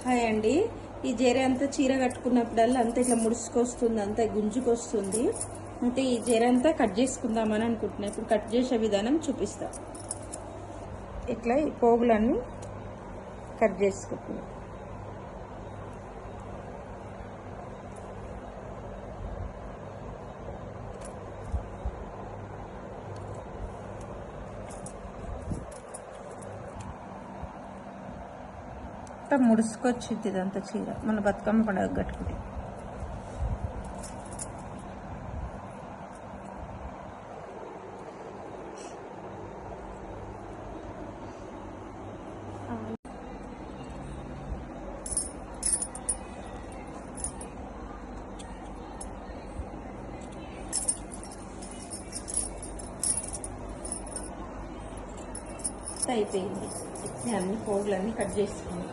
Hi అండి. ఈ జెర అంతా చీర కట్టుకున్నప్పుడల్లా అంతా ఇట్లా ముడుచుకొస్తుంది, అంతా గుంజుకొస్తుంది. అంటే ఈ జెర అంతా కట్ చేసుకుందామని అనుకుంటున్నా. ఇప్పుడు కట్ చేసే విధానం చూపిస్తా. ఇట్లా ఈ పోగులన్నీ కట్ చేసుకుంటున్నా. ముడుచుకొచ్చింది ఇదంతా చీర మన బతుకమ్మ పండుగ కట్టుకుంటే. అయిపోయింది. అన్ని పోగులన్నీ కట్ చేసుకున్నాం.